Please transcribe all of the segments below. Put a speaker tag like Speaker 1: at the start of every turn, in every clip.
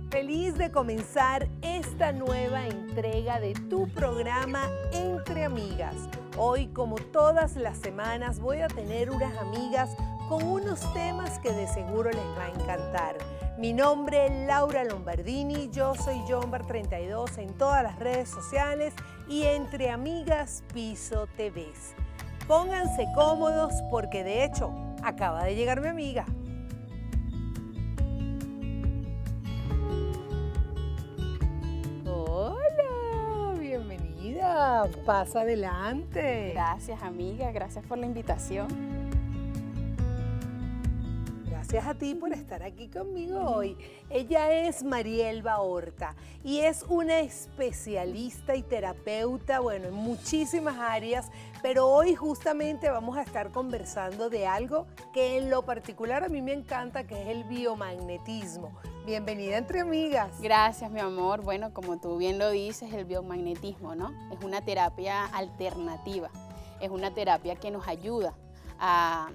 Speaker 1: Feliz de comenzar esta nueva entrega de tu programa Entre Amigas. Hoy, como todas las semanas, voy a tener unas amigas con unos temas que de seguro les va a encantar. Mi nombre es Laura Lombardini, yo soy Jombar32 en todas las redes sociales y Entre Amigas Piso TVs. Pónganse cómodos porque de hecho acaba de llegar mi amiga. Hola, bienvenida, pasa adelante.
Speaker 2: Gracias, amiga, gracias por la invitación.
Speaker 1: Gracias a ti por estar aquí conmigo hoy. Ella es Marielba Horta y es una especialista y terapeuta, bueno, en muchísimas áreas, pero hoy justamente vamos a estar conversando de algo que en lo particular a mí me encanta, que es el biomagnetismo. Bienvenida Entre Amigas.
Speaker 2: Gracias, mi amor. Bueno, como tú bien lo dices, el biomagnetismo, ¿no? Es una terapia alternativa, es una terapia que nos ayuda a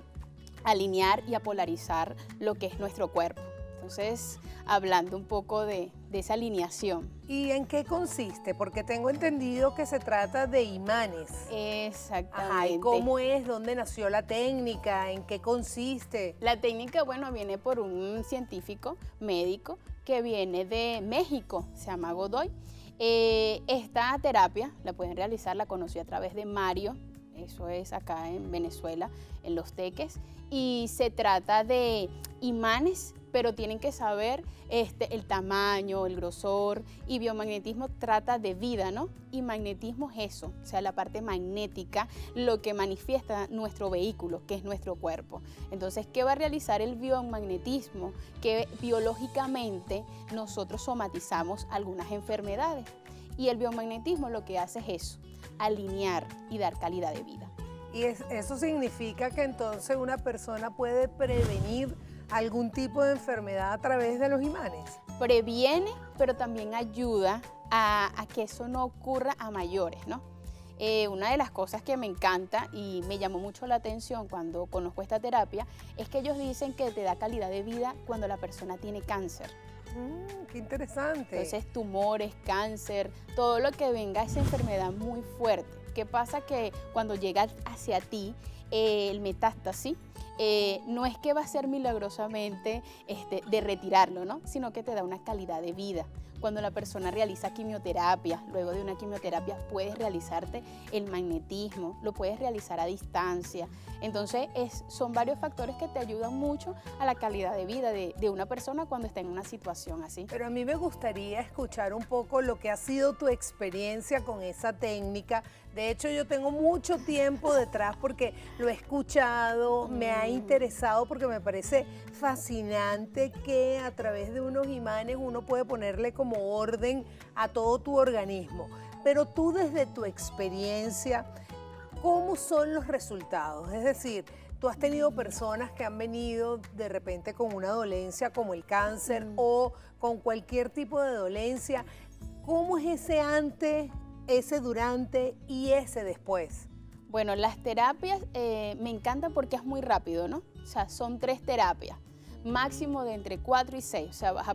Speaker 2: alinear y a polarizar lo que es nuestro cuerpo. Entonces, hablando un poco de esa alineación.
Speaker 1: ¿Y en qué consiste? Porque tengo entendido que se trata de imanes.
Speaker 2: Exactamente.
Speaker 1: Ajá, ¿y cómo es? ¿Dónde nació la técnica? ¿En qué consiste?
Speaker 2: La técnica, bueno, viene por un científico médico que viene de México, se llama Godoy. Esta terapia la pueden realizar, la conocí a través de Mario, eso es acá en Venezuela, en Los Teques, y se trata de imanes, pero tienen que saber el tamaño, el grosor, y biomagnetismo trata de vida, ¿no? Y magnetismo es eso, o sea, la parte magnética, lo que manifiesta nuestro vehículo, que es nuestro cuerpo. Entonces, ¿qué va a realizar el biomagnetismo? Que biológicamente nosotros somatizamos algunas enfermedades, y el biomagnetismo lo que hace es eso, alinear y dar calidad de vida.
Speaker 1: Y eso significa que entonces una persona puede prevenir algún tipo de enfermedad a través de los imanes.
Speaker 2: Previene, pero también ayuda a que eso no ocurra a mayores, ¿no? Una de las cosas que me encanta y me llamó mucho la atención cuando conozco esta terapia es que ellos dicen que te da calidad de vida cuando la persona tiene cáncer.
Speaker 1: Qué interesante.
Speaker 2: Entonces, tumores, cáncer, todo lo que venga esa enfermedad muy fuerte. ¿Qué pasa? Que cuando llega hacia ti el metástasis, no es que va a ser milagrosamente de retirarlo, ¿no? Sino que te da una calidad de vida. Cuando la persona realiza quimioterapia, luego de una quimioterapia puedes realizarte el magnetismo, lo puedes realizar a distancia. Entonces son varios factores que te ayudan mucho a la calidad de vida de una persona cuando está en una situación así.
Speaker 1: Pero a mí me gustaría escuchar un poco lo que ha sido tu experiencia con esa técnica. De hecho, yo tengo mucho tiempo detrás porque lo he escuchado, me ha interesado porque me parece fascinante que a través de unos imanes uno puede ponerle como orden a todo tu organismo. Pero tú desde tu experiencia, ¿cómo son los resultados? Es decir, tú has tenido personas que han venido de repente con una dolencia como el cáncer o con cualquier tipo de dolencia. ¿Cómo es ese antes, ese durante y ese después?
Speaker 2: Bueno, las terapias me encantan porque es muy rápido, ¿no? O sea, son 3 terapias, máximo de entre 4 y 6. O sea, vas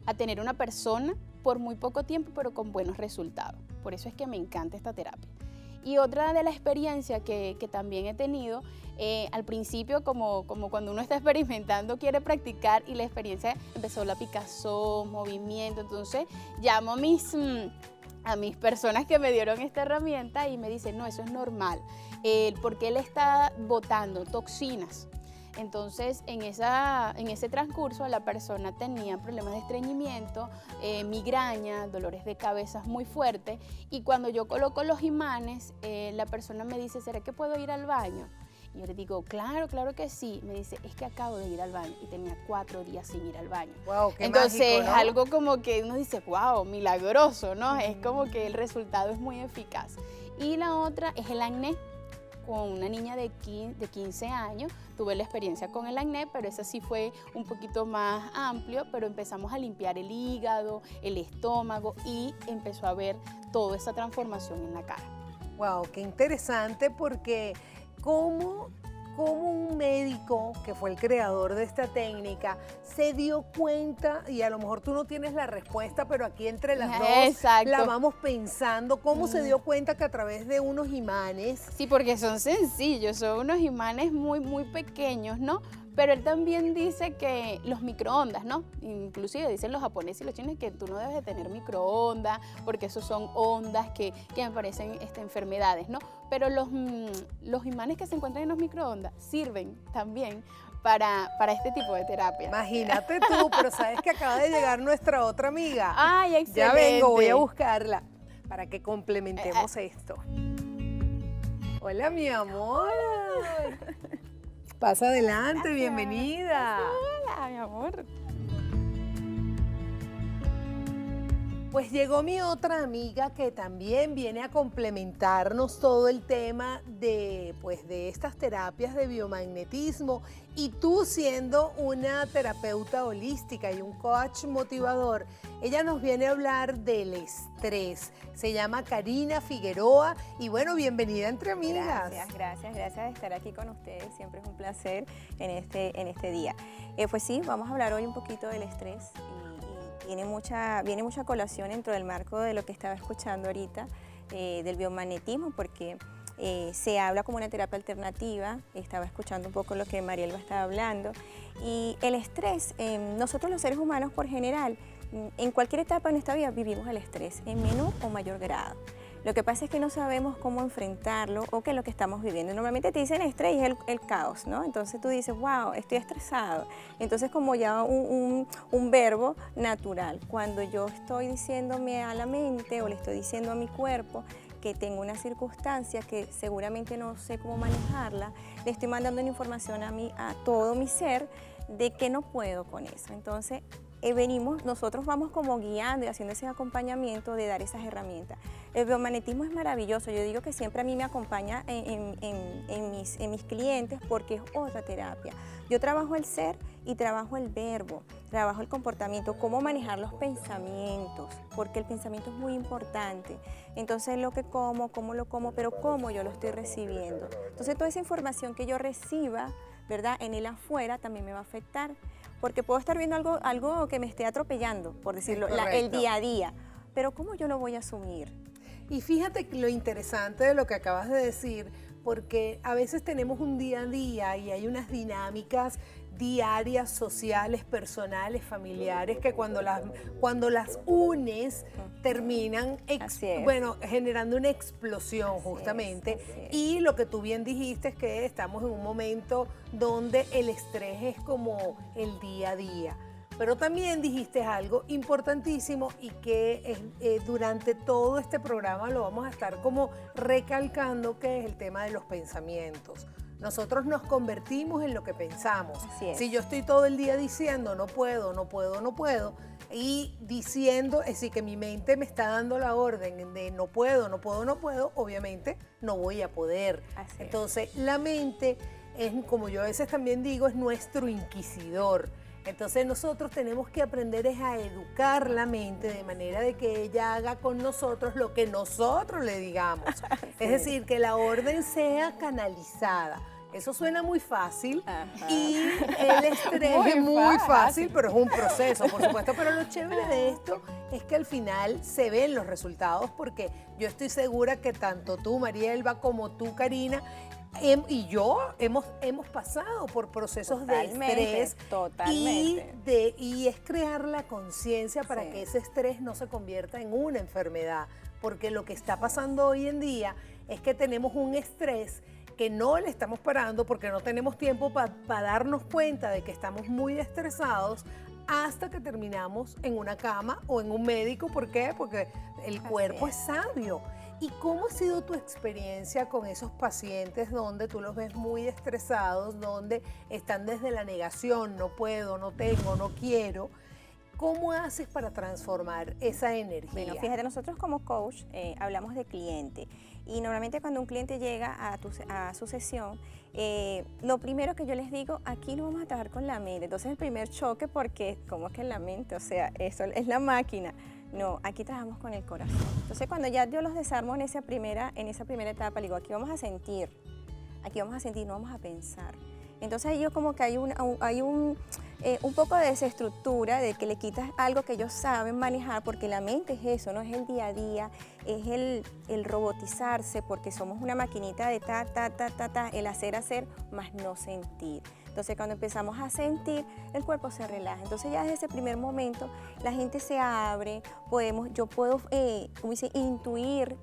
Speaker 2: a tener una persona por muy poco tiempo, pero con buenos resultados. Por eso es que me encanta esta terapia. Y otra de la experiencia que también he tenido, al principio, como cuando uno está experimentando, quiere practicar y la experiencia empezó la picazón, movimiento. Entonces llamo a mis personas que me dieron esta herramienta y me dicen, no, eso es normal, porque él está botando toxinas. Entonces, en ese transcurso, la persona tenía problemas de estreñimiento, migraña, dolores de cabeza muy fuertes, y cuando yo coloco los imanes, la persona me dice, ¿será que puedo ir al baño? Y yo le digo, claro, claro que sí. Me dice, es que acabo de ir al baño y tenía 4 días sin ir al baño.
Speaker 1: Wow, qué
Speaker 2: Entonces,
Speaker 1: mágico, ¿no?
Speaker 2: es algo como que uno dice, wow, milagroso, ¿no? Es como que el resultado es muy eficaz. Y la otra es el acné. Con una niña de 15 años, tuve la experiencia con el acné, pero ese sí fue un poquito más amplio, pero empezamos a limpiar el hígado, el estómago y empezó a ver toda esa transformación en la cara.
Speaker 1: Wow, qué interesante porque cómo cómo un médico, que fue el creador de esta técnica, se dio cuenta, y a lo mejor tú no tienes la respuesta, pero aquí entre las dos
Speaker 2: Exacto.
Speaker 1: la vamos pensando, cómo se dio cuenta que a través de unos imanes.
Speaker 2: Sí, porque son sencillos, son unos imanes muy, muy pequeños, ¿no? Pero él también dice que los microondas, ¿no? Inclusive dicen los japoneses y los chinos que tú no debes de tener microondas porque esos son ondas que me parecen enfermedades, ¿no? Pero los imanes que se encuentran en los microondas sirven también para este tipo de terapia.
Speaker 1: Imagínate tú, pero sabes que acaba de llegar nuestra otra amiga.
Speaker 2: ¡Ay, excelente!
Speaker 1: Ya vengo, voy a buscarla para que complementemos esto. Hola, mi amor. Pasa adelante,
Speaker 2: Gracias.
Speaker 1: bienvenida.
Speaker 2: Hola, mi amor.
Speaker 1: Pues llegó mi otra amiga que también viene a complementarnos todo el tema de estas terapias de biomagnetismo, y tú siendo una terapeuta holística y un coach motivador, ella nos viene a hablar del estrés. Se llama Karina Figueroa y bueno, bienvenida entre amigas.
Speaker 3: Gracias de estar aquí con ustedes, siempre es un placer en este día. Pues sí, vamos a hablar hoy un poquito del estrés y viene mucha colación dentro del marco de lo que estaba escuchando ahorita, del biomagnetismo, porque se habla como una terapia alternativa. Estaba escuchando un poco lo que Marielba estaba hablando, y el estrés, nosotros los seres humanos por general, en cualquier etapa de nuestra vida vivimos el estrés en menor o mayor grado. Lo que pasa es que no sabemos cómo enfrentarlo o qué es lo que estamos viviendo. Normalmente te dicen estrés y es el caos, ¿no? Entonces tú dices, wow, estoy estresado. Entonces como ya un verbo natural. Cuando yo estoy diciéndome a la mente o le estoy diciendo a mi cuerpo que tengo una circunstancia que seguramente no sé cómo manejarla, le estoy mandando una información a todo mi ser de que no puedo con eso. Entonces nosotros vamos como guiando y haciendo ese acompañamiento de dar esas herramientas. El biomagnetismo es maravilloso. Yo digo que siempre a mí me acompaña en mis clientes porque es otra terapia. Yo trabajo el ser y trabajo el verbo, trabajo el comportamiento, cómo manejar los pensamientos, porque el pensamiento es muy importante. Entonces lo que como, cómo lo como, pero cómo yo lo estoy recibiendo. Entonces toda esa información que yo reciba, ¿verdad?, en el afuera también me va a afectar, porque puedo estar viendo algo que me esté atropellando, por decirlo, el día a día, pero ¿cómo yo lo voy a asumir?
Speaker 1: Y fíjate lo interesante de lo que acabas de decir, porque a veces tenemos un día a día y hay unas dinámicas diarias, sociales, personales, familiares, que cuando las unes terminan generando una explosión justamente. Y lo que tú bien dijiste es que estamos en un momento donde el estrés es como el día a día. Pero también dijiste algo importantísimo y que durante todo este programa lo vamos a estar como recalcando, que es el tema de los pensamientos. Nosotros nos convertimos en lo que pensamos. Si yo estoy todo el día diciendo no puedo, no puedo, no puedo, y diciendo, es decir, que mi mente me está dando la orden de no puedo, no puedo, no puedo, obviamente no voy a poder. Entonces la mente, como yo a veces también digo, es nuestro inquisidor. Entonces nosotros tenemos que aprender a educar la mente de manera de que ella haga con nosotros lo que nosotros le digamos. Es decir, que la orden sea canalizada. Eso suena muy fácil. Y el estrés es muy fácil, pero es un proceso, por supuesto. Pero lo chévere de esto es que al final se ven los resultados, porque yo estoy segura que tanto tú, Marielba, como tú, Karina, y yo hemos pasado por procesos de estrés.
Speaker 3: Totalmente.
Speaker 1: Y es crear la conciencia para que ese estrés no se convierta en una enfermedad. Porque lo que está pasando hoy en día es que tenemos un estrés que no le estamos parando porque no tenemos tiempo para darnos cuenta de que estamos muy estresados hasta que terminamos en una cama o en un médico. ¿Por qué? Porque el cuerpo es sabio. ¿Y cómo ha sido tu experiencia con esos pacientes donde tú los ves muy estresados, donde están desde la negación, no puedo, no tengo, no quiero? ¿Cómo haces para transformar esa energía?
Speaker 3: Bueno, fíjate, nosotros como coach hablamos de cliente, y normalmente cuando un cliente llega a su sesión, lo primero que yo les digo, aquí no vamos a trabajar con la mente. Entonces el primer choque, porque ¿cómo que la mente? O sea, eso es la máquina. No, aquí trabajamos con el corazón. Entonces cuando ya yo los desarmo en esa primera etapa, le digo, aquí vamos a sentir aquí vamos a sentir, no vamos a pensar. Entonces ellos como que hay un poco de desestructura, de que le quitas algo que ellos saben manejar, porque la mente es eso, no es el día a día, es el robotizarse, porque somos una maquinita de el hacer, más no sentir. Entonces cuando empezamos a sentir, el cuerpo se relaja. Entonces ya desde ese primer momento la gente se abre, yo puedo como dice, intuir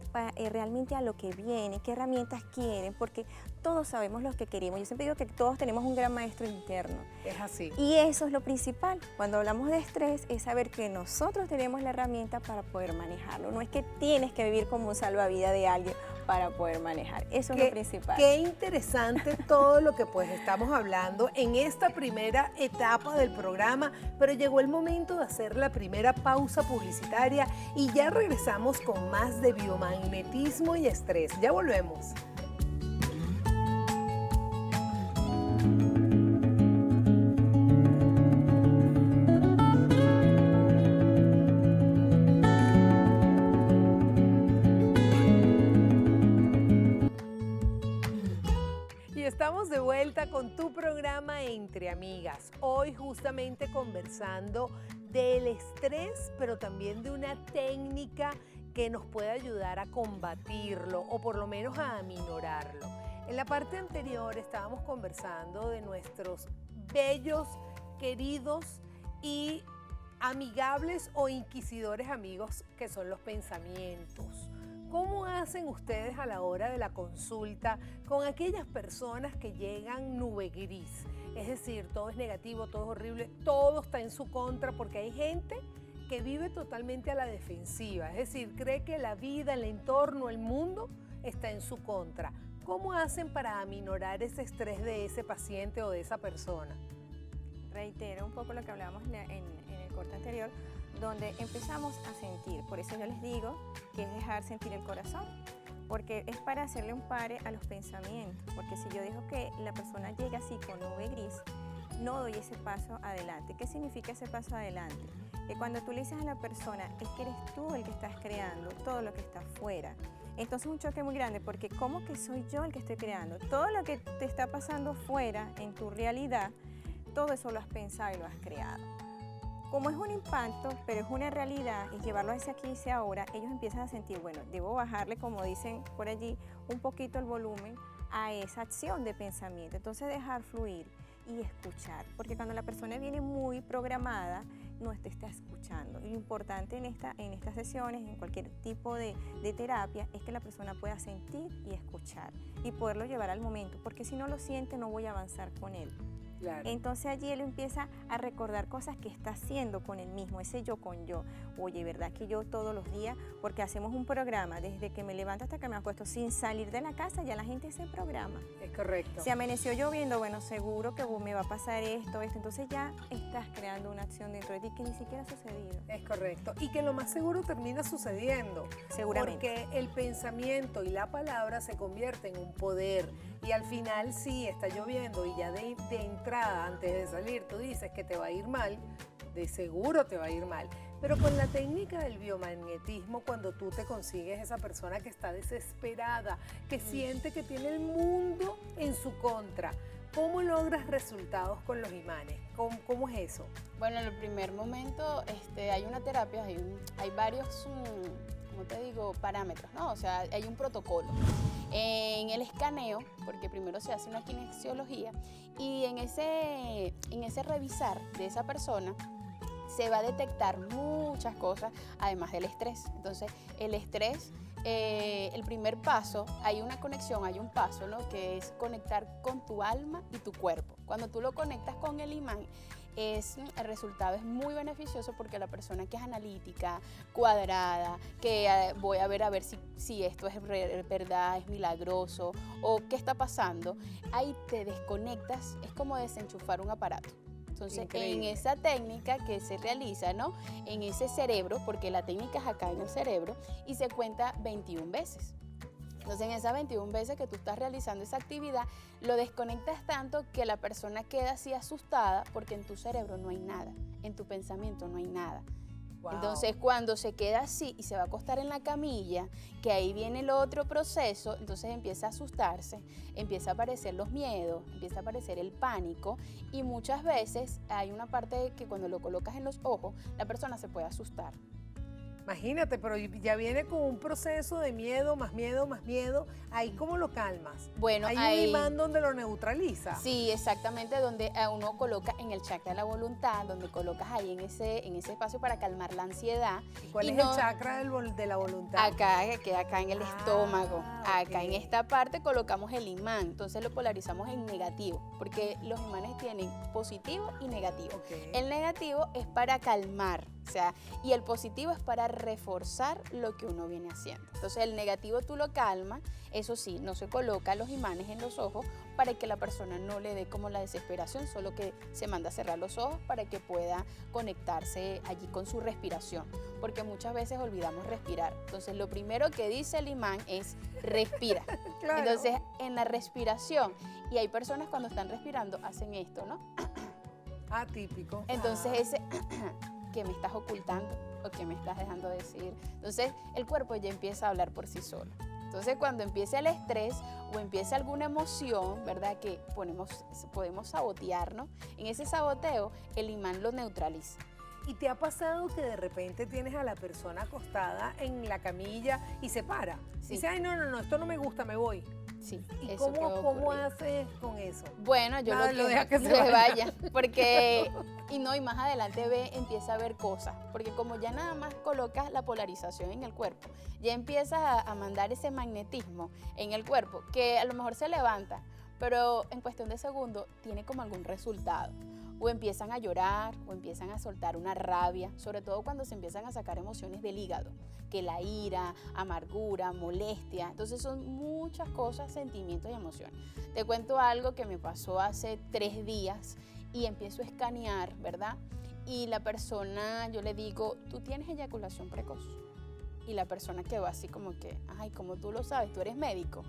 Speaker 3: realmente a lo que viene, qué herramientas quieren, porque todos sabemos lo que queremos. Yo siempre digo que todos tenemos un gran maestro interno.
Speaker 1: Es así.
Speaker 3: Y eso es lo principal. Cuando hablamos de estrés es saber que nosotros tenemos la herramienta para poder manejarlo. No es que tienes que vivir como un salvavidas de alguien para poder manejar. Eso es lo principal.
Speaker 1: Qué interesante todo lo que pues estamos hablando en esta primera etapa del programa, pero llegó el momento de hacer la primera pausa publicitaria y ya regresamos con más de biomagnetismo y estrés. Ya volvemos. Estamos de vuelta con tu programa Entre Amigas. Hoy justamente conversando del estrés, pero también de una técnica que nos puede ayudar a combatirlo o por lo menos a aminorarlo. En la parte anterior estábamos conversando de nuestros bellos, queridos y amigables o inquisidores amigos que son los pensamientos. ¿Cómo hacen ustedes a la hora de la consulta con aquellas personas que llegan nube gris? Es decir, todo es negativo, todo es horrible, todo está en su contra, porque hay gente que vive totalmente a la defensiva. Es decir, cree que la vida, el entorno, el mundo está en su contra. ¿Cómo hacen para aminorar ese estrés de ese paciente o de esa persona?
Speaker 3: Reitero un poco lo que hablábamos en el corte anterior, donde empezamos a sentir. Por eso yo les digo que es dejar sentir el corazón, porque es para hacerle un pare a los pensamientos, porque si yo dejo que la persona llegue así con nube gris, no doy ese paso adelante. ¿Qué significa ese paso adelante? Que cuando tú le dices a la persona, es que eres tú el que estás creando todo lo que está afuera. Entonces es un choque muy grande, porque ¿cómo que soy yo el que estoy creando? Todo lo que te está pasando fuera, en tu realidad, todo eso lo has pensado y lo has creado. Como es un impacto, pero es una realidad, y llevarlo a ese aquí y ese ahora, ellos empiezan a sentir, bueno, debo bajarle, como dicen por allí, un poquito el volumen a esa acción de pensamiento. Entonces dejar fluir y escuchar, porque cuando la persona viene muy programada, no te está escuchando. Y lo importante en estas sesiones, en cualquier tipo de terapia, es que la persona pueda sentir y escuchar y poderlo llevar al momento, porque si no lo siente, no voy a avanzar con él. Claro. Entonces allí él empieza a recordar cosas que está haciendo con él mismo, ese yo con yo. Oye, ¿verdad que yo todos los días, porque hacemos un programa desde que me levanto hasta que me acuesto, sin salir de la casa, ya la gente se programa?
Speaker 1: Es correcto.
Speaker 3: Si amaneció lloviendo, bueno, seguro que me va a pasar esto, entonces ya estás creando una acción dentro de ti que ni siquiera ha sucedido.
Speaker 1: Es correcto, y que lo más seguro termina sucediendo.
Speaker 3: Seguramente.
Speaker 1: Porque el pensamiento y la palabra se convierten en un poder, y al final sí, está lloviendo y ya de entrada, antes de salir, tú dices que te va a ir mal, de seguro te va a ir mal. Pero con la técnica del biomagnetismo, cuando tú te consigues esa persona que está desesperada, que siente que tiene el mundo en su contra, ¿cómo logras resultados con los imanes? ¿Cómo es eso?
Speaker 2: Bueno, en el primer momento hay una terapia, hay varios, ¿cómo te digo?, parámetros, ¿no? O sea, hay un protocolo. En el escaneo, porque primero se hace una kinesiología, y en ese revisar de esa persona, se va a detectar muchas cosas, además del estrés. Entonces, el estrés, el primer paso, hay una conexión, hay un paso, ¿no?, que es conectar con tu alma y tu cuerpo. Cuando tú lo conectas con el imán, el resultado es muy beneficioso, porque la persona que es analítica, cuadrada, que voy a ver si esto es verdad, es milagroso o qué está pasando, ahí te desconectas, es como desenchufar un aparato. Entonces, increíble. En esa técnica que se realiza, ¿no?, en ese cerebro, porque la técnica es acá en el cerebro, y se cuenta 21 veces. Entonces, en esas 21 veces que tú estás realizando esa actividad, lo desconectas tanto que la persona queda así asustada, porque en tu cerebro no hay nada, en tu pensamiento no hay nada.
Speaker 1: Wow.
Speaker 2: Entonces, cuando se queda así y se va a acostar en la camilla, que ahí viene el otro proceso, entonces empieza a asustarse, empieza a aparecer los miedos, empieza a aparecer el pánico y muchas veces hay una parte que cuando lo colocas en los ojos, la persona se puede asustar.
Speaker 1: Imagínate, pero ya viene con un proceso de miedo, más miedo, más miedo. Ahí, ¿cómo lo calmas?
Speaker 2: Bueno,
Speaker 1: hay
Speaker 2: ahí,
Speaker 1: un imán donde lo neutraliza.
Speaker 2: Sí, exactamente, donde uno coloca en el chakra de la voluntad, donde colocas ahí en ese espacio para calmar la ansiedad.
Speaker 1: ¿Y cuál es
Speaker 2: no,
Speaker 1: el chakra de la voluntad?
Speaker 2: Acá, que queda acá en el estómago. Acá
Speaker 1: ok.
Speaker 2: en esta parte colocamos el imán, entonces lo polarizamos en negativo, porque los imanes tienen positivo y negativo.
Speaker 1: Ok.
Speaker 2: El negativo es para calmar, o sea, y el positivo es para reforzar lo que uno viene haciendo. Entonces el negativo tú lo calmas, eso sí, no se coloca los imanes en los ojos para que la persona no le dé como la desesperación, solo que se manda a cerrar los ojos para que pueda conectarse allí con su respiración, porque muchas veces olvidamos respirar. Entonces lo primero que dice el imán es respira.
Speaker 1: Claro.
Speaker 2: Entonces en la respiración, y hay personas cuando están respirando hacen esto, ¿no?
Speaker 1: Atípico.
Speaker 2: Entonces ese que me estás ocultando o que me estás dejando decir. Entonces el cuerpo ya empieza a hablar por sí solo. Entonces cuando empiece el estrés o empiece alguna emoción, ¿verdad? Que podemos sabotearnos, en ese saboteo el imán lo neutraliza.
Speaker 1: ¿Y te ha pasado que de repente tienes a la persona acostada en la camilla y se para?
Speaker 2: Sí.
Speaker 1: Dice, ay, no, esto no me gusta, me voy.
Speaker 2: Sí,
Speaker 1: ¿Y
Speaker 2: eso puede
Speaker 1: cómo
Speaker 2: ocurrir.
Speaker 1: haces con eso?
Speaker 2: Bueno, yo
Speaker 1: Nada,
Speaker 2: lo
Speaker 1: lo deja que se
Speaker 2: vaya.
Speaker 1: vaya.
Speaker 2: Porque, y más adelante empieza a ver cosas, porque como ya nada más colocas la polarización en el cuerpo, ya empiezas a mandar ese magnetismo en el cuerpo, que a lo mejor se levanta, pero en cuestión de segundos tiene como algún resultado. O empiezan a llorar, o empiezan a soltar una rabia, sobre todo cuando se empiezan a sacar emociones del hígado, que la ira, amargura, molestia. Entonces son muchas cosas, sentimientos y emociones. Te cuento algo que me pasó hace 3 días y empiezo a escanear, ¿verdad? Y la persona, yo le digo, ¿tú tienes eyaculación precoz? Y la persona quedó así como que, ay, ¿cómo tú lo sabes? ¿Tú eres médico?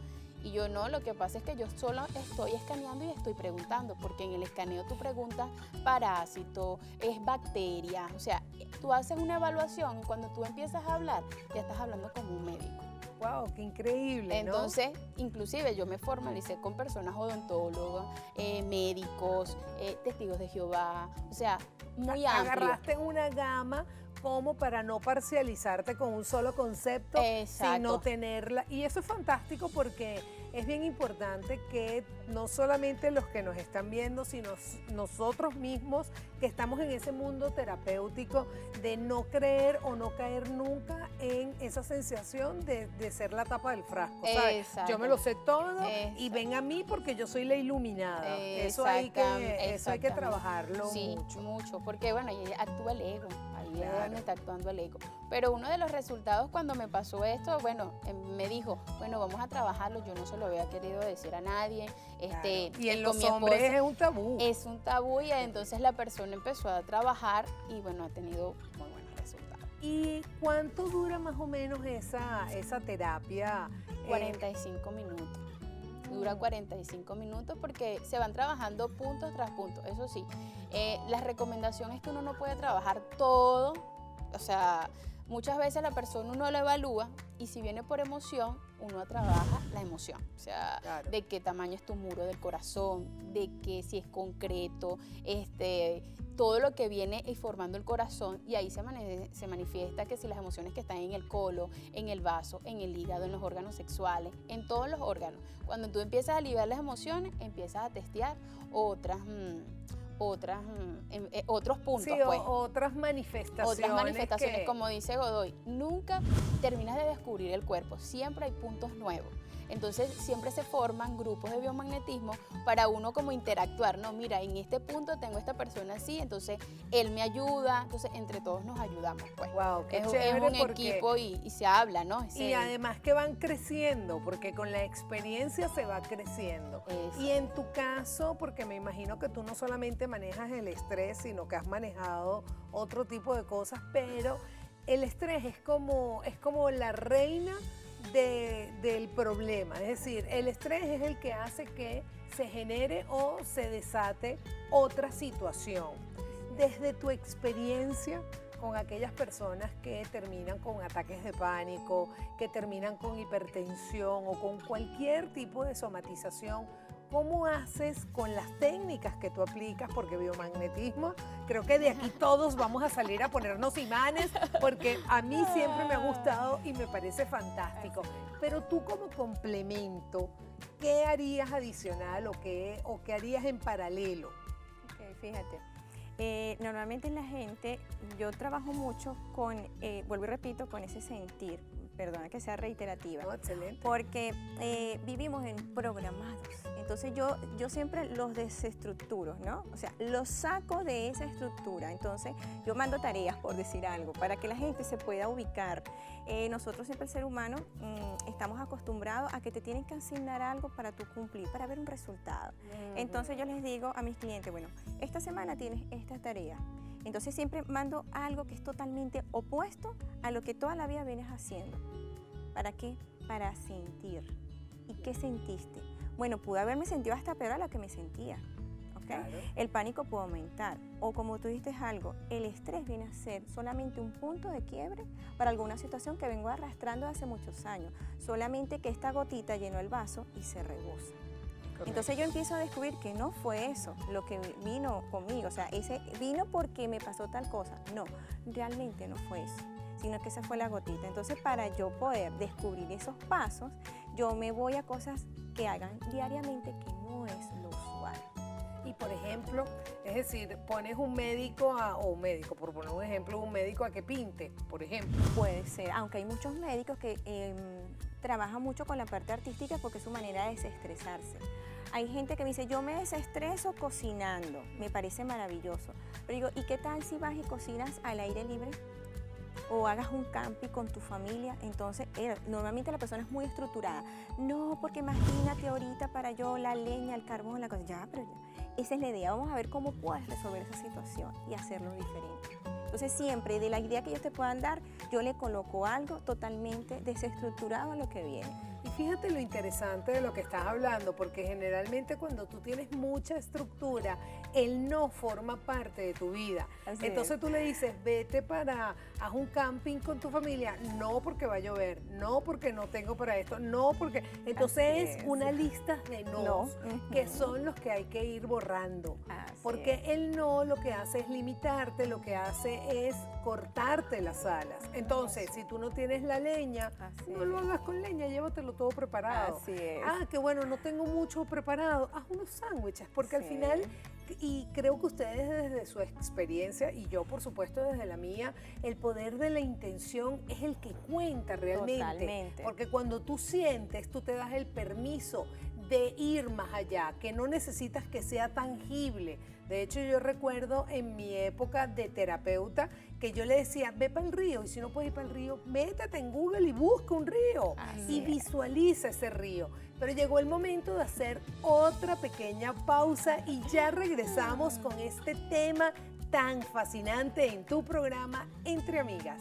Speaker 2: Y yo no, lo que pasa es que yo solo estoy escaneando y estoy preguntando, porque en el escaneo tú preguntas parásito, es bacteria, o sea, tú haces una evaluación y cuando tú empiezas a hablar, ya estás hablando como un médico.
Speaker 1: Wow, qué increíble,
Speaker 2: Entonces, inclusive yo me formalicé con personas odontólogos, médicos, testigos de Jehová, o sea, muy amplio.
Speaker 1: Agarraste una gama como para no parcializarte con un solo concepto,
Speaker 2: Exacto.
Speaker 1: sino tenerla. Y eso es fantástico porque es bien importante que no solamente los que nos están viendo, sino nosotros mismos que estamos en ese mundo terapéutico, de no creer o no caer nunca en esa sensación de ser la tapa del frasco, ¿sabes?
Speaker 2: Exacto.
Speaker 1: Yo me lo sé todo y
Speaker 2: Exacto.
Speaker 1: ven a mí porque yo soy la iluminada. Eso hay que
Speaker 2: Exactamente.
Speaker 1: trabajarlo
Speaker 2: Sí, mucho, porque bueno, ahí actúa el ego, ahí es
Speaker 1: Claro.
Speaker 2: donde está actuando el ego. Pero uno de los resultados cuando me pasó esto, bueno, me dijo, bueno, vamos a trabajarlo, yo no se lo había querido decir a nadie.
Speaker 1: Claro. Y en
Speaker 2: con
Speaker 1: los
Speaker 2: mi
Speaker 1: hombres
Speaker 2: esposo,
Speaker 1: es un tabú.
Speaker 2: es un tabú y entonces la persona empezó a trabajar y bueno, ha tenido muy buenos resultados.
Speaker 1: ¿Y cuánto dura más o menos esa terapia?
Speaker 2: 45 minutos. Dura 45 minutos porque se van trabajando punto tras punto. Eso sí, la recomendación es que uno no puede trabajar todo, o sea, muchas veces la persona uno la evalúa y si viene por emoción, uno trabaja la emoción, o sea,
Speaker 1: Claro.
Speaker 2: de qué tamaño es tu muro del corazón, de que si es concreto, todo lo que viene formando el corazón y ahí se manifiesta que si las emociones que están en el colon, en el vaso, en el hígado, en los órganos sexuales, en todos los órganos. Cuando tú empiezas a aliviar las emociones, empiezas a testear otros puntos.
Speaker 1: Sí,
Speaker 2: Pues.
Speaker 1: otras manifestaciones.
Speaker 2: Otras manifestaciones,
Speaker 1: que-
Speaker 2: como dice Godoy, nunca terminas de descubrir el cuerpo, siempre hay puntos nuevos. Entonces siempre se forman grupos de biomagnetismo para uno como interactuar, no, mira, en este punto tengo esta persona así, entonces él me ayuda, entonces entre todos nos ayudamos, pues.
Speaker 1: Wow, qué
Speaker 2: Es
Speaker 1: chévere
Speaker 2: un
Speaker 1: porque-
Speaker 2: equipo y se habla, ¿no?
Speaker 1: Y además que van creciendo, porque con la experiencia se va creciendo.
Speaker 2: Eso.
Speaker 1: Y en tu caso, porque me imagino que tú no solamente manejas el estrés, sino que has manejado otro tipo de cosas, pero el estrés es como la reina del problema. Es decir, el estrés es el que hace que se genere o se desate otra situación. Desde tu experiencia, con aquellas personas que terminan con ataques de pánico, que terminan con hipertensión o con cualquier tipo de somatización? ¿Cómo haces con las técnicas que tú aplicas? Porque biomagnetismo, creo que de aquí todos vamos a salir a ponernos imanes, porque a mí siempre me ha gustado y me parece fantástico. Pero tú como complemento, ¿qué harías adicional o qué harías en paralelo?
Speaker 3: Ok, fíjate. Normalmente la gente, yo trabajo mucho con, vuelvo y repito, con ese sentir, perdona que sea reiterativa,
Speaker 1: No, excelente.
Speaker 3: porque vivimos en programados. Entonces yo siempre los desestructuro, ¿no? O sea, los saco de esa estructura. Entonces yo mando tareas, por decir algo, para que la gente se pueda ubicar. Nosotros siempre, el ser humano, estamos acostumbrados a que te tienen que asignar algo para tú cumplir, para ver un resultado. Entonces yo les digo a mis clientes, bueno, esta semana tienes esta tarea. Entonces siempre mando algo que es totalmente opuesto a lo que toda la vida vienes haciendo. ¿Para qué? Para sentir. ¿Y qué sentiste? Bueno, pude haberme sentido hasta peor a lo que me sentía. ¿Okay?
Speaker 1: Claro.
Speaker 3: El pánico puede aumentar. O como tú dijiste algo, el estrés viene a ser solamente un punto de quiebre para alguna situación que vengo arrastrando hace muchos años. Solamente que esta gotita llenó el vaso y se rebosa.
Speaker 1: Correcto.
Speaker 3: Entonces yo empiezo a descubrir que no fue eso lo que vino conmigo, o sea, ese vino porque me pasó tal cosa. No, realmente no fue eso, sino que esa fue la gotita. Entonces, para yo poder descubrir esos pasos, yo me voy a cosas que hagan diariamente que no es lo usual.
Speaker 1: Y por ejemplo, es decir, pones un médico o un médico, por poner un ejemplo, un médico a que pinte, por ejemplo.
Speaker 3: Puede ser, aunque hay muchos médicos que trabajan mucho con la parte artística porque es su manera de desestresarse. Hay gente que me dice, yo me desestreso cocinando, me parece maravilloso. Pero digo, ¿y qué tal si vas y cocinas al aire libre? O hagas un camping con tu familia. Entonces, normalmente la persona es muy estructurada. No, porque imagínate ahorita para yo la leña, el carbón, la cosa. Ya, pero ya. Esa es la idea. Vamos a ver cómo puedes resolver esa situación y hacerlo diferente. Entonces, siempre de la idea que ellos te puedan dar, yo le coloco algo totalmente desestructurado a lo que viene.
Speaker 1: Y fíjate lo interesante de lo que estás hablando, porque generalmente cuando tú tienes mucha estructura, él no forma parte de tu vida.
Speaker 3: Así
Speaker 1: Entonces
Speaker 3: es.
Speaker 1: tú le dices, vete haz un camping con tu familia, no porque va a llover, no porque no tengo para esto, no porque... Entonces
Speaker 3: Así
Speaker 1: es
Speaker 3: es.
Speaker 1: una lista de no,
Speaker 3: No.
Speaker 1: que son los que hay que ir borrando.
Speaker 3: Así
Speaker 1: Porque
Speaker 3: es.
Speaker 1: el no lo que hace es limitarte, lo que hace es cortarte las alas. Entonces, si tú no tienes la leña,
Speaker 3: Así
Speaker 1: no lo
Speaker 3: es.
Speaker 1: hagas con leña, llévatelo todo preparado.
Speaker 3: Así es.
Speaker 1: Ah, que bueno, no tengo mucho preparado, haz unos sándwiches, porque al
Speaker 3: Sí.
Speaker 1: final, y creo que ustedes desde su experiencia, y yo por supuesto desde la mía, el poder de la intención es el que cuenta realmente.
Speaker 3: Totalmente.
Speaker 1: Porque cuando tú sientes, tú te das el permiso de ir más allá, que no necesitas que sea tangible. De hecho, yo recuerdo en mi época de terapeuta que yo le decía, ve para el río, y si no puedes ir para el río, métete en Google y busca un río
Speaker 3: Así
Speaker 1: y
Speaker 3: es.
Speaker 1: visualiza ese río. Pero llegó el momento de hacer otra pequeña pausa y ya regresamos con este tema tan fascinante en tu programa Entre Amigas.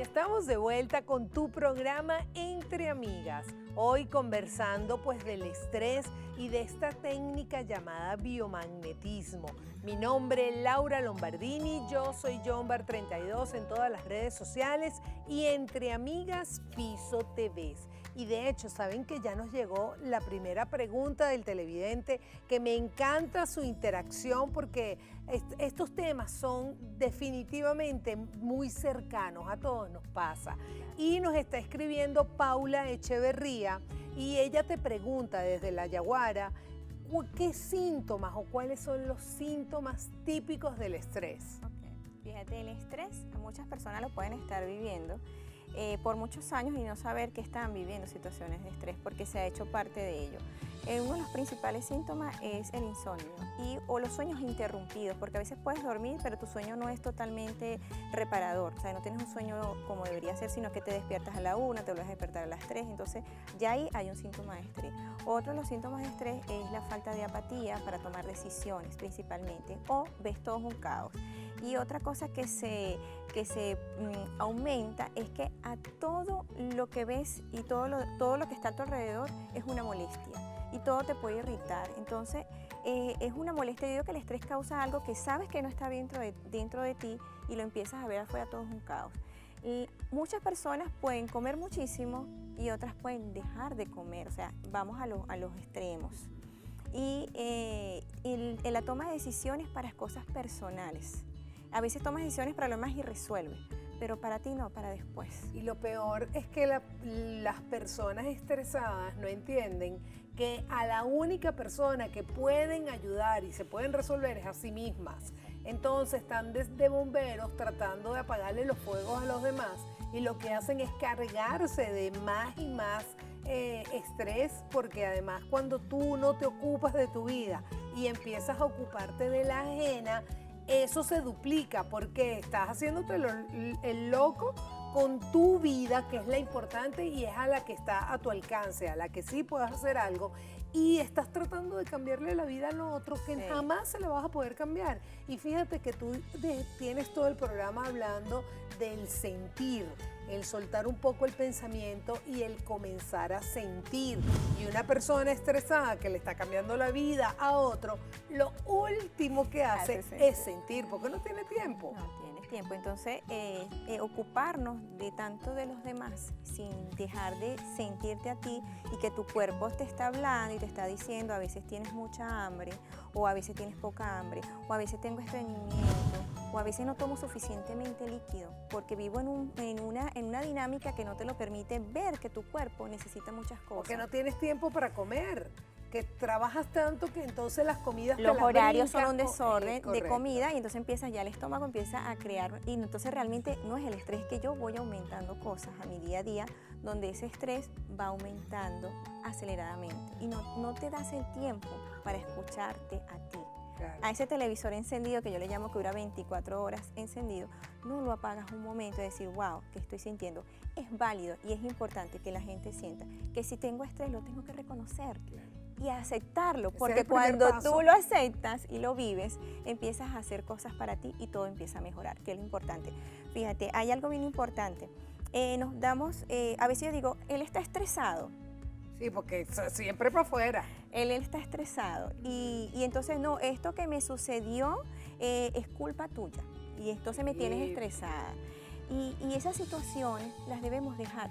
Speaker 1: Estamos de vuelta con tu programa Entre Amigas. Hoy conversando pues del estrés y de esta técnica llamada biomagnetismo. Mi nombre es Laura Lombardini, yo soy Jombar32 en todas las redes sociales y Entre Amigas Piso TV. Y de hecho, saben que ya nos llegó la primera pregunta del televidente, que me encanta su interacción porque estos temas son definitivamente muy cercanos, a todos nos pasa. Y nos está escribiendo Paula Echeverría y ella te pregunta desde La Yaguara, ¿qué síntomas o cuáles son los síntomas típicos del estrés?
Speaker 3: Okay. Fíjate, el estrés, muchas personas lo pueden estar viviendo por muchos años y no saber que están viviendo situaciones de estrés porque se ha hecho parte de ello. Uno de los principales síntomas es el insomnio o los sueños interrumpidos, porque a veces puedes dormir, pero tu sueño no es totalmente reparador, o sea, no tienes un sueño como debería ser, sino que te despiertas a la 1, te vuelves a despertar a las 3, entonces ya ahí hay un síntoma de estrés. Otro de los síntomas de estrés es la falta de apatía para tomar decisiones principalmente, o ves todo un caos. Y otra cosa que se aumenta es que a todo lo que ves y todo lo que está a tu alrededor es una molestia y todo te puede irritar. Entonces es una molestia debido a que el estrés causa algo que sabes que no está dentro de ti y lo empiezas a ver afuera, todo es un caos. Y muchas personas pueden comer muchísimo y otras pueden dejar de comer, o sea, vamos a los extremos. Y en la toma de decisiones para cosas personales. A veces tomas decisiones para lo más y resuelves, pero para ti no, para después.
Speaker 1: Y lo peor es que las personas estresadas no entienden que a la única persona que pueden ayudar y se pueden resolver es a sí mismas. Entonces están desde bomberos tratando de apagarle los fuegos a los demás y lo que hacen es cargarse de más y más estrés, porque además cuando tú no te ocupas de tu vida y empiezas a ocuparte de la ajena, eso se duplica porque estás haciéndote el loco con tu vida, que es la importante y es a la que está a tu alcance, a la que sí puedes hacer algo, y estás tratando de cambiarle la vida al otro que sí, jamás se la vas a poder cambiar. Y fíjate que tú tienes todo el programa hablando del sentir, el soltar un poco el pensamiento y el comenzar a sentir. Y una persona estresada que le está cambiando la vida a otro, lo último que hace es sentir, porque no tiene tiempo.
Speaker 3: No tienes tiempo, entonces ocuparnos de tanto de los demás sin dejar de sentirte a ti y que tu cuerpo te está hablando y te está diciendo a veces tienes mucha hambre o a veces tienes poca hambre o a veces tengo estreñimiento o a veces no tomo suficientemente líquido porque vivo en una dinámica que no te lo permite ver que tu cuerpo necesita muchas cosas.
Speaker 1: Porque no tienes tiempo para comer, que trabajas tanto que entonces las comidas
Speaker 3: los
Speaker 1: te las
Speaker 3: horarios
Speaker 1: brincan,
Speaker 3: son un desorden de
Speaker 1: correcto.
Speaker 3: comida y entonces empieza ya el estómago empieza a crear y entonces realmente no es el estrés, que yo voy aumentando cosas a mi día a día donde ese estrés va aumentando aceleradamente y no te das el tiempo para escucharte a ti. Claro. A ese televisor encendido que yo le llamo que dura 24 horas encendido, no lo apagas un momento y decir, wow, ¿qué estoy sintiendo? Es válido y es importante que la gente sienta que si tengo estrés lo tengo que reconocer. Claro. Y aceptarlo, porque cuando tú lo aceptas y lo vives, empiezas a hacer cosas para ti y todo empieza a mejorar, que es lo importante. Fíjate, hay algo bien importante. Nos damos, a veces yo digo, él está estresado.
Speaker 1: Sí, porque siempre para afuera.
Speaker 3: Él está estresado y entonces no, esto que me sucedió es culpa tuya y entonces me tienes estresada. Y esas situaciones las debemos dejar,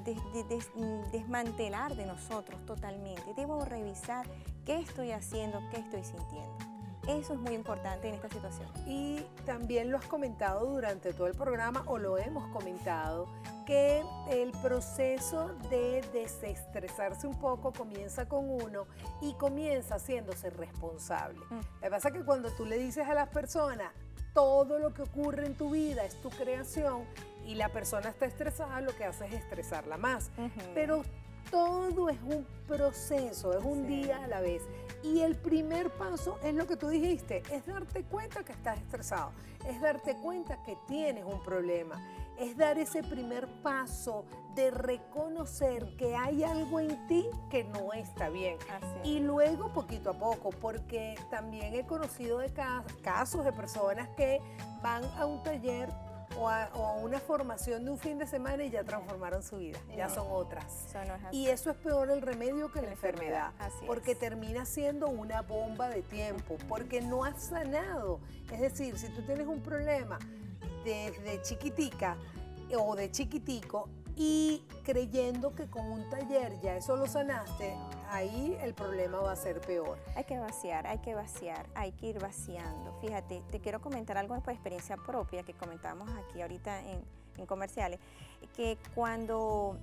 Speaker 3: desmantelar de nosotros totalmente. Debo revisar qué estoy haciendo, qué estoy sintiendo. Eso es muy importante en esta situación.
Speaker 1: Y también lo has comentado durante todo el programa, o lo hemos comentado, que el proceso de desestresarse un poco comienza con uno y comienza haciéndose responsable. Lo que pasa es que cuando tú le dices a las personas, todo lo que ocurre en tu vida es tu creación, y la persona está estresada, lo que hace es estresarla más. Pero todo es un proceso, es un día a la vez. Y el primer paso es lo que tú dijiste, es darte cuenta que estás estresado, es darte cuenta que tienes un problema, es dar ese primer paso de reconocer que hay algo en ti que no está bien. Y luego poquito a poco, porque también he conocido de casos de personas que van a un taller o a una formación de un fin de semana y ya transformaron su vida, ya son otras. Y eso es peor el remedio que la enfermedad, porque termina siendo una bomba de tiempo, porque no has sanado. Es decir, si tú tienes un problema desde chiquitica o de chiquitico y creyendo que con un taller ya eso lo sanaste, ahí el problema va a ser peor.
Speaker 3: Hay que vaciar, hay que ir vaciando. Fíjate, te quiero comentar algo por experiencia propia que comentamos aquí ahorita en comerciales, que cuando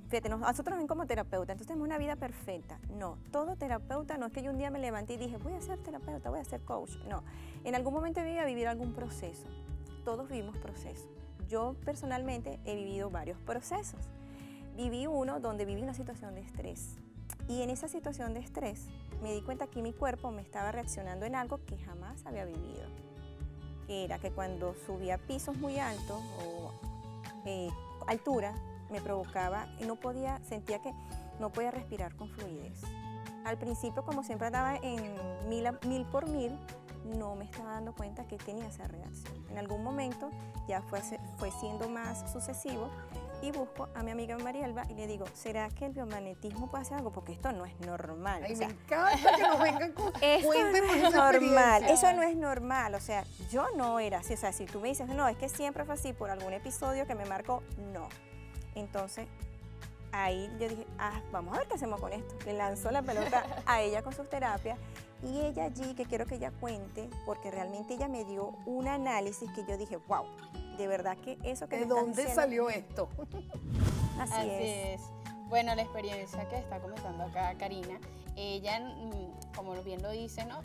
Speaker 3: fíjate, nosotros ven como terapeuta, entonces tenemos una vida perfecta. No, todo terapeuta no es que yo un día me levanté y dije, voy a ser terapeuta, voy a ser coach. No, en algún momento voy a vivir algún proceso. Todos vivimos procesos. Yo personalmente he vivido varios procesos. Viví uno donde viví una situación de estrés Y en esa situación de estrés me di cuenta que mi cuerpo me estaba reaccionando en algo que jamás había vivido, que era que cuando subía pisos muy altos o altura, me provocaba y no podía, sentía que no podía respirar con fluidez. Al principio, como siempre andaba en 1000 por 1000, no me estaba dando cuenta que tenía esa reacción. En algún momento ya fue siendo más sucesivo y busco a mi amiga Marielba y le digo, ¿será que el biomagnetismo puede hacer algo? Porque esto no es normal.
Speaker 1: Ay,
Speaker 3: o sea,
Speaker 1: me encanta que nos vengan con
Speaker 3: esto
Speaker 1: cuéntenos
Speaker 3: no es
Speaker 1: esa
Speaker 3: normal,
Speaker 1: experiencia.
Speaker 3: eso no es normal, o sea, yo no era así, o sea, si tú me dices, no, es que siempre fue así por algún episodio que me marcó, no. Entonces, ahí yo dije, vamos a ver qué hacemos con esto. Le lanzó la pelota a ella con sus terapias y ella allí, que quiero que ella cuente, porque realmente ella me dio un análisis que yo dije, wow, de verdad que eso que
Speaker 1: ¿De
Speaker 3: me estás
Speaker 1: dónde
Speaker 3: diciendo-
Speaker 1: salió esto?
Speaker 3: Así es.
Speaker 2: Bueno, la experiencia que está comentando acá Karina, ella, como bien lo dice, ¿no?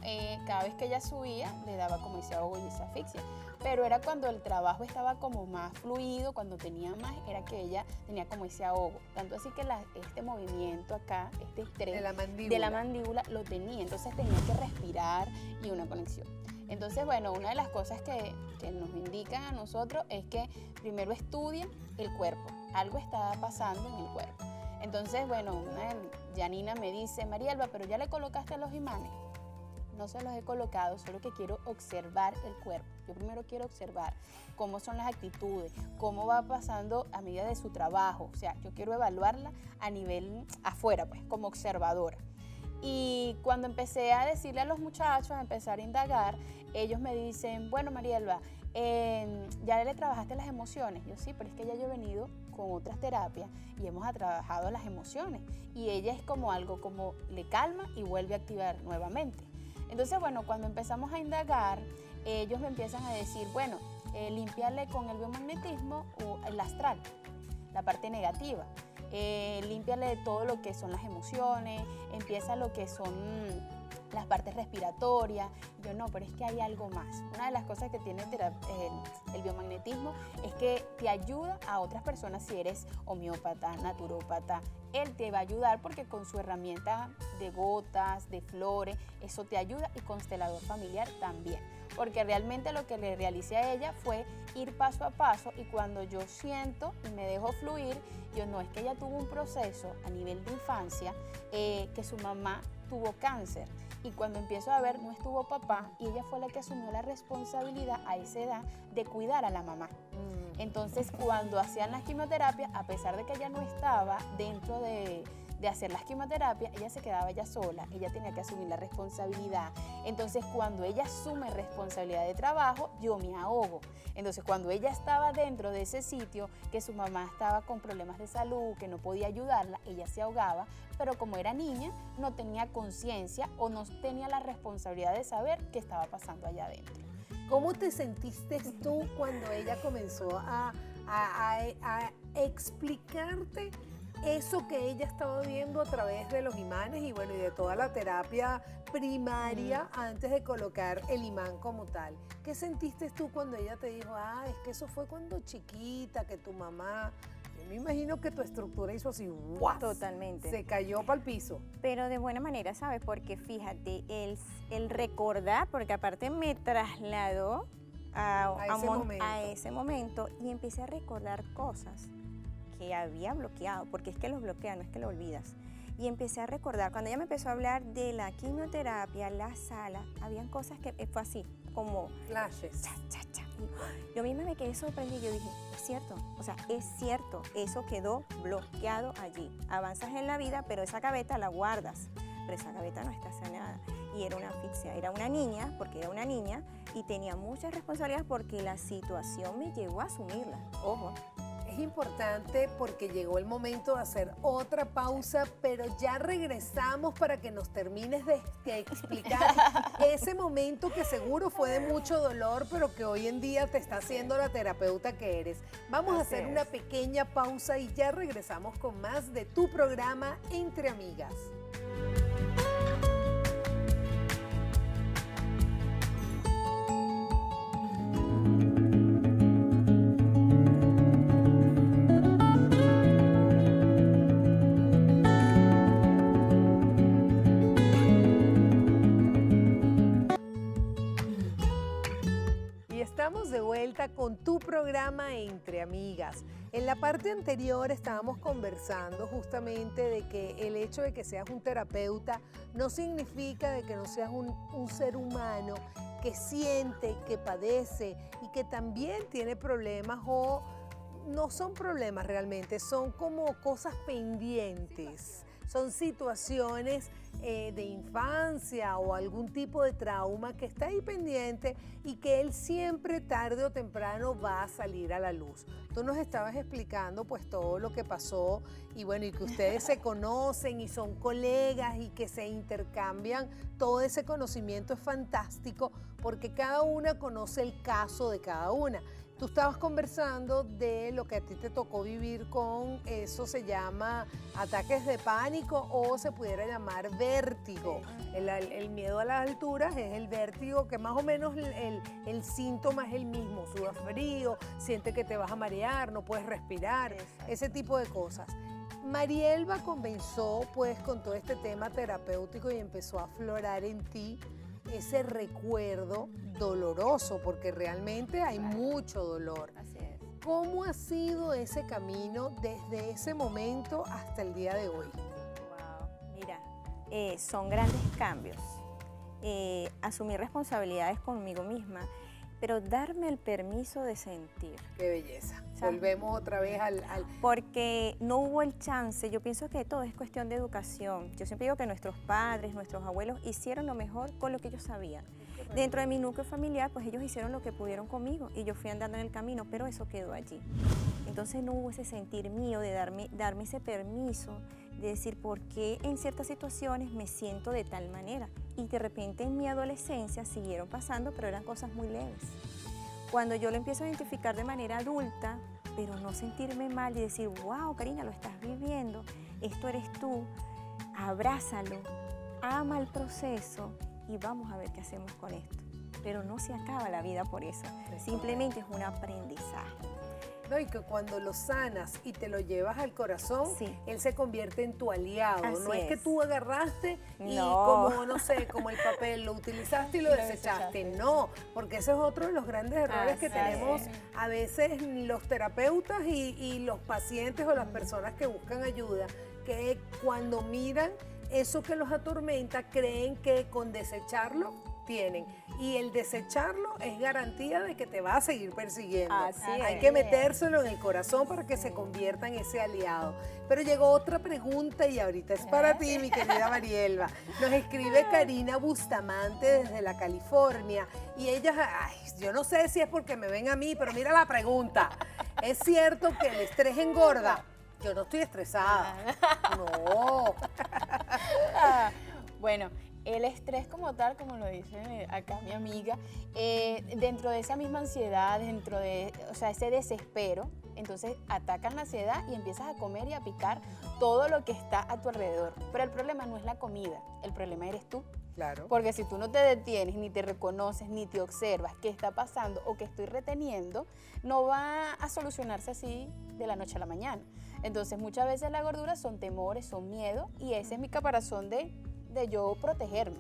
Speaker 2: Cada vez que ella subía, le daba como ese ahogo y esa asfixia. Pero era cuando el trabajo estaba como más fluido, cuando tenía más, era que ella tenía como ese ahogo. Tanto así que este movimiento acá, este estrés
Speaker 1: De la mandíbula.
Speaker 2: de la mandíbula lo tenía. Entonces tenía que respirar y una conexión. Entonces, bueno, una de las cosas que nos indican a nosotros es que primero estudien el cuerpo. Algo está pasando en el cuerpo. Entonces, bueno, Janina me dice, Marielba, pero ya le colocaste los imanes. No se los he colocado, solo que quiero observar el cuerpo. Yo primero quiero observar cómo son las actitudes, cómo va pasando a medida de su trabajo. O sea, yo quiero evaluarla a nivel afuera, pues, como observadora. Y cuando empecé a decirle a los muchachos, a empezar a indagar, ellos me dicen, bueno, Marielba, ¿ya le trabajaste las emociones? Yo sí, pero es que ya yo he venido con otras terapias y hemos trabajado las emociones. Y ella es como algo como le calma y vuelve a activar nuevamente. Entonces, bueno, cuando empezamos a indagar, ellos me empiezan a decir, bueno, límpiale con el biomagnetismo el astral, la parte negativa. Límpiale de todo lo que son las emociones, empieza lo que son las partes respiratorias. Yo no, pero es que hay algo más. Una de las cosas que tiene el biomagnetismo es que te ayuda a otras personas si eres homeópata, naturópata. Él te va a ayudar porque con su herramienta de gotas, de flores, eso te ayuda, y constelador familiar también. Porque realmente lo que le realicé a ella fue ir paso a paso, y cuando yo siento y me dejo fluir, yo no, es que ella tuvo un proceso a nivel de infancia que su mamá tuvo cáncer, y cuando empiezo a ver no estuvo papá y ella fue la que asumió la responsabilidad a esa edad de cuidar a la mamá. Entonces cuando hacían las quimioterapias, a pesar de que ella no estaba dentro de hacer las quimioterapias, ella se quedaba ella sola, ella tenía que asumir la responsabilidad. Entonces cuando ella asume responsabilidad de trabajo, yo me ahogo. Entonces cuando ella estaba dentro de ese sitio, que su mamá estaba con problemas de salud, que no podía ayudarla, ella se ahogaba, pero como era niña, no tenía conciencia o no tenía la responsabilidad de saber qué estaba pasando allá adentro.
Speaker 1: ¿Cómo te sentiste tú cuando ella comenzó a explicarte eso que ella estaba viendo a través de los imanes y bueno, y de toda la terapia primaria antes de colocar el imán como tal? ¿Qué sentiste tú cuando ella te dijo, es que eso fue cuando chiquita, que tu mamá... Yo me imagino que tu estructura hizo así, ¡guau!
Speaker 3: Totalmente.
Speaker 1: Se cayó para el piso.
Speaker 3: Pero de buena manera, ¿sabes? Porque fíjate, el recordar, porque aparte me trasladó a ese momento y empecé a recordar cosas que había bloqueado, porque es que los bloqueas, no es que lo olvidas. Y empecé a recordar, cuando ella me empezó a hablar de la quimioterapia, la sala, habían cosas que fue así, como
Speaker 1: Flashes.
Speaker 3: cha, cha, cha. Y yo misma me quedé sorprendida y yo dije, es cierto, o sea, es cierto, eso quedó bloqueado allí. Avanzas en la vida, pero esa gaveta la guardas, pero esa gaveta no está sanada. Y era una asfixia, era una niña, porque era una niña, y tenía muchas responsabilidades porque la situación me llevó a asumirla, ojo.
Speaker 1: Es importante porque llegó el momento de hacer otra pausa, pero ya regresamos para que nos termines de explicar ese momento que seguro fue de mucho dolor, pero que hoy en día te está haciendo la terapeuta que eres. Vamos a hacer una pequeña pausa y ya regresamos con más de tu programa Entre Amigas. vuelta con tu programa Entre Amigas. En la parte anterior estábamos conversando justamente de que el hecho de que seas un terapeuta no significa de que no seas un ser humano que siente, que padece y que también tiene problemas o no son problemas realmente, son como cosas pendientes. Son situaciones de infancia o algún tipo de trauma que está ahí pendiente y que él siempre tarde o temprano va a salir a la luz. Tú nos estabas explicando pues todo lo que pasó y bueno, y que ustedes se conocen y son colegas y que se intercambian todo ese conocimiento es fantástico porque cada una conoce el caso de cada una. Tú estabas conversando de lo que a ti te tocó vivir con, eso se llama ataques de pánico o se pudiera llamar vértigo. El miedo a las alturas es el vértigo, que más o menos el síntoma es el mismo. Sudas frío, sientes que te vas a marear, no puedes respirar, ese tipo de cosas. Marielba comenzó pues con todo este tema terapéutico y empezó a aflorar en ti ese recuerdo doloroso, porque realmente hay mucho dolor.
Speaker 3: Así es.
Speaker 1: ¿Cómo ha sido ese camino desde ese momento hasta el día de hoy?
Speaker 3: Wow. Mira, son grandes cambios. Asumir responsabilidades conmigo misma, pero darme el permiso de sentir.
Speaker 1: Qué belleza.
Speaker 3: ¿Sabes?
Speaker 1: Volvemos otra vez al...
Speaker 3: Porque no hubo el chance. Yo pienso que todo es cuestión de educación. Yo siempre digo que nuestros padres, nuestros abuelos hicieron lo mejor con lo que ellos sabían. Dentro de mi núcleo familiar, pues ellos hicieron lo que pudieron conmigo y yo fui andando en el camino, pero eso quedó allí. Entonces no hubo ese sentir mío de darme ese permiso de decir por qué en ciertas situaciones me siento de tal manera. Y de repente en mi adolescencia siguieron pasando, pero eran cosas muy leves. Cuando yo lo empiezo a identificar de manera adulta, pero no sentirme mal y decir, wow, Karina, lo estás viviendo, esto eres tú, abrázalo, ama el proceso y vamos a ver qué hacemos con esto. Pero no se acaba la vida por eso, simplemente es un aprendizaje.
Speaker 1: No, y que cuando lo sanas y te lo llevas al corazón,
Speaker 3: Sí.
Speaker 1: él se convierte en tu aliado.
Speaker 3: Así
Speaker 1: No es que
Speaker 3: es.
Speaker 1: tú agarraste y
Speaker 3: No.
Speaker 1: como, no sé, como el papel, lo utilizaste y lo desechaste. No, porque ese es otro de los grandes errores que
Speaker 3: Así
Speaker 1: tenemos
Speaker 3: es.
Speaker 1: a veces los terapeutas y los pacientes o las personas que buscan ayuda, que cuando miran eso que los atormenta, creen que con desecharlo tienen. Y el desecharlo es garantía de que te va a seguir persiguiendo.
Speaker 3: Así
Speaker 1: Hay
Speaker 3: es.
Speaker 1: que metérselo en el corazón para que se convierta en ese aliado. Pero llegó otra pregunta y ahorita es para ti, mi querida Marielba. Nos escribe Karina Bustamante desde la California y ella, ay, yo no sé si es porque me ven a mí, pero mira la pregunta. ¿Es cierto que el estrés engorda? Yo no estoy estresada. No.
Speaker 2: Bueno, el estrés como tal, como lo dice acá mi amiga, dentro de esa misma ansiedad, dentro de, o sea, ese desespero, entonces atacan la ansiedad y empiezas a comer y a picar todo lo que está a tu alrededor. Pero el problema no es la comida, el problema eres tú.
Speaker 1: Claro.
Speaker 2: Porque si tú no te detienes, ni te reconoces, ni te observas qué está pasando o qué estoy reteniendo, no va a solucionarse así de la noche a la mañana. Entonces muchas veces la gordura son temores, son miedo y ese es mi caparazón de yo protegerme.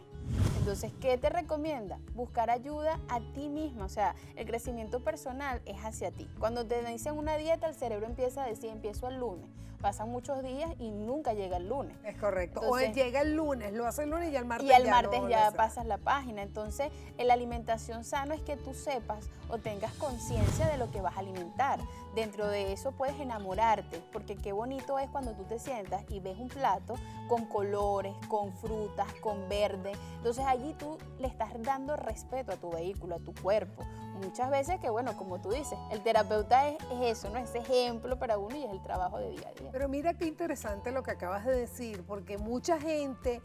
Speaker 2: Entonces, ¿qué te recomienda? Buscar ayuda a ti misma, o sea, el crecimiento personal es hacia ti. Cuando te dicen una dieta, el cerebro empieza a decir, empiezo el lunes. Pasan muchos días y nunca llega el lunes.
Speaker 1: Es correcto.
Speaker 2: Entonces,
Speaker 1: o llega el lunes, lo hace el lunes y el martes
Speaker 2: y el
Speaker 1: ya
Speaker 2: martes
Speaker 1: no
Speaker 2: ya
Speaker 1: lo hace.
Speaker 2: pasas la página. Entonces, la alimentación sana es que tú sepas o tengas conciencia de lo que vas a alimentar. Dentro de eso puedes enamorarte, porque qué bonito es cuando tú te sientas y ves un plato con colores, con frutas, con verde. Entonces, allí tú le estás dando respeto a tu vehículo, a tu cuerpo. Muchas veces que, bueno, como tú dices, el terapeuta es eso, ¿no? Es ejemplo para uno y es el trabajo de día a día.
Speaker 1: Pero mira qué interesante lo que acabas de decir, porque mucha gente,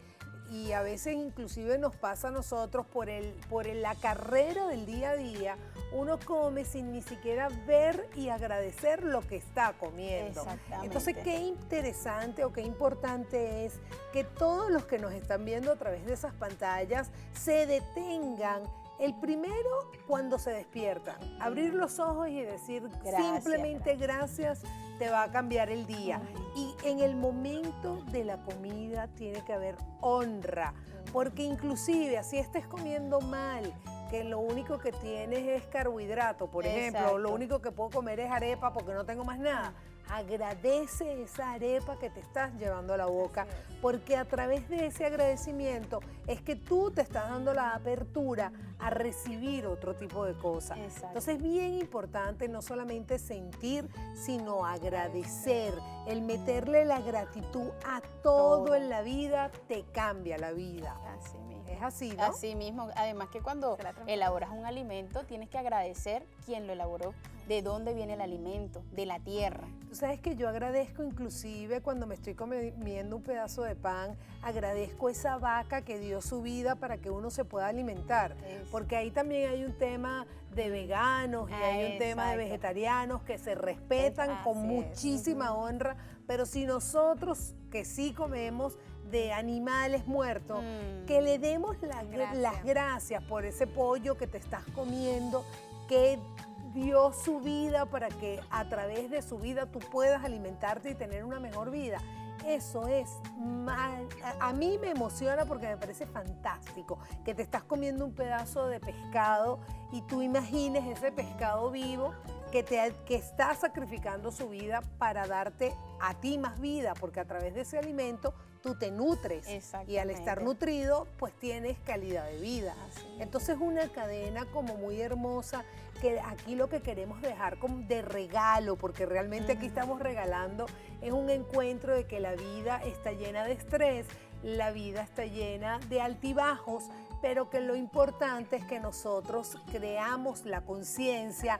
Speaker 1: y a veces inclusive nos pasa a nosotros por la carrera del día a día, uno come sin ni siquiera ver y agradecer lo que está comiendo.
Speaker 2: Exactamente.
Speaker 1: Entonces, qué interesante o qué importante es que todos los que nos están viendo a través de esas pantallas se detengan. El primero, cuando se despiertan, abrir los ojos y decir simplemente gracias, te va a cambiar el día. Y en el momento de la comida tiene que haber honra, porque inclusive así estés comiendo mal, que lo único que tienes es carbohidrato, por ejemplo, o lo único que puedo comer es arepa porque no tengo más nada. Agradece esa arepa que te estás llevando a la boca, porque a través de ese agradecimiento es que tú te estás dando la apertura a recibir otro tipo de cosas. Entonces es bien importante no solamente sentir, sino agradecer. El meterle la gratitud a todo en la vida te cambia la vida.
Speaker 2: Así mismo.
Speaker 1: Es así, ¿no?
Speaker 2: Así mismo. Además que cuando elaboras un alimento, tienes que agradecer quién lo elaboró, de dónde viene el alimento, de la tierra.
Speaker 1: Tú sabes que yo agradezco inclusive cuando me estoy comiendo un pedazo de pan, agradezco esa vaca que dio su vida para que uno se pueda alimentar. Porque ahí también hay un tema de veganos y hay un tema de vegetarianos que se respetan con muchísima honra, pero si nosotros que sí comemos de animales muertos, que le demos las gracias por ese pollo que te estás comiendo, que dio su vida para que a través de su vida tú puedas alimentarte y tener una mejor vida. Eso es, a mí me emociona porque me parece fantástico que te estás comiendo un pedazo de pescado y tú imagines ese pescado vivo que está sacrificando su vida para darte a ti más vida, porque a través de ese alimento tú te nutres y al estar nutrido pues tienes calidad de vida. Entonces una cadena como muy hermosa que aquí lo que queremos dejar como de regalo, porque realmente aquí estamos regalando, es un encuentro de que la vida está llena de estrés, la vida está llena de altibajos, pero que lo importante es que nosotros creamos la conciencia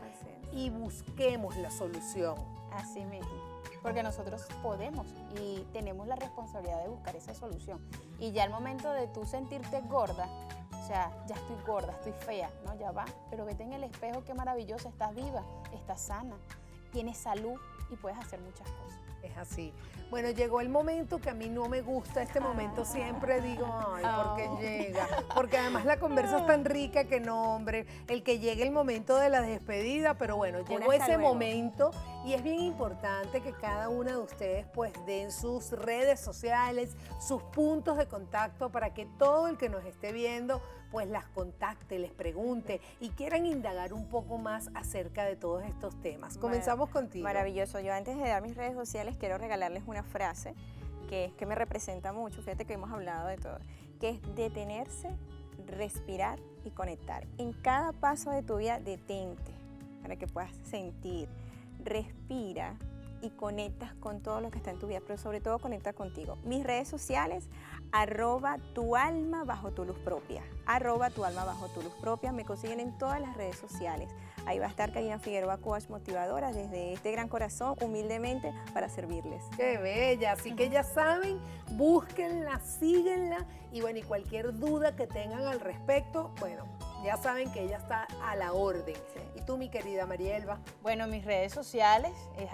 Speaker 1: y busquemos la solución.
Speaker 2: Así mismo. Porque nosotros podemos y tenemos la responsabilidad de buscar esa solución. Y ya al momento de tú sentirte gorda, o sea, ya estoy gorda, estoy fea, ¿no? Ya va, pero vete en el espejo, qué maravillosa, estás viva, estás sana, tienes salud y puedes hacer muchas cosas.
Speaker 1: Es así. Bueno, llegó el momento que a mí no me gusta, este momento siempre digo, ay, ¿por qué llega? Porque además la conversa es tan rica que no, hombre, el que llegue el momento de la despedida, pero bueno, llegó ese momento y es bien importante que cada una de ustedes pues den sus redes sociales, sus puntos de contacto para que todo el que nos esté viendo pues las contacte, les pregunte y quieran indagar un poco más acerca de todos estos temas. Comenzamos contigo.
Speaker 3: Maravilloso. Yo antes de dar mis redes sociales quiero regalarles una frase que me representa mucho, fíjate que hemos hablado de todo, que es detenerse, respirar y conectar. En cada paso de tu vida detente para que puedas sentir, respira y conectas con todo lo que está en tu vida, pero sobre todo conecta contigo. Mis redes sociales, @tualma_bajo_tu_luz_propia, @tualma_bajo_tu_luz_propia, me consiguen en todas las redes sociales. Ahí va a estar Karina Figueroa, coach motivadora, desde este gran corazón, humildemente, para servirles.
Speaker 1: ¡Qué bella! Así que ya saben, búsquenla, síguenla y bueno, y cualquier duda que tengan al respecto, bueno, ya saben que ella está a la orden. ¿Y tú, mi querida Marielba?
Speaker 2: Bueno, mis redes sociales es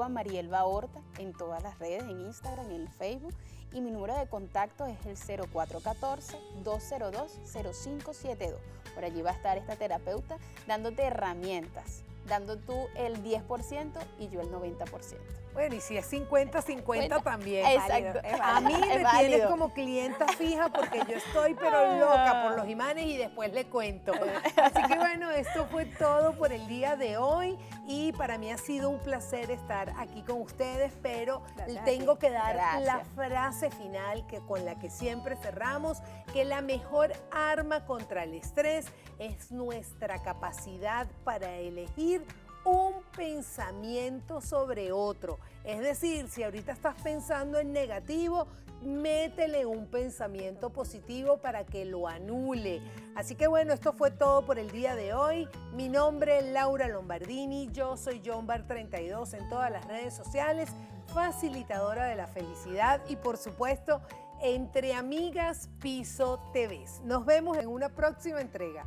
Speaker 2: @marielbahorta en todas las redes, en Instagram, en Facebook. Y mi número de contacto es el 0414-202-0572. Por allí va a estar esta terapeuta dándote herramientas, dando tú el 10% y yo el 90%.
Speaker 1: Bueno, y si es 50-50 también.
Speaker 2: Exacto.
Speaker 1: A mí me tienes como clienta fija porque yo estoy pero loca por los imanes y después le cuento. Así que bueno, esto fue todo por el día de hoy y para mí ha sido un placer estar aquí con ustedes, pero tengo que dar la frase final con la que siempre cerramos, que la mejor arma contra el estrés es nuestra capacidad para elegir un pensamiento sobre otro. Es decir, si ahorita estás pensando en negativo, métele un pensamiento positivo para que lo anule. Así que bueno, esto fue todo por el día de hoy. Mi nombre es Laura Lombardini, yo soy JohnBar32 en todas las redes sociales, facilitadora de la felicidad y por supuesto, Entre Amigas Piso TV. Nos vemos en una próxima entrega.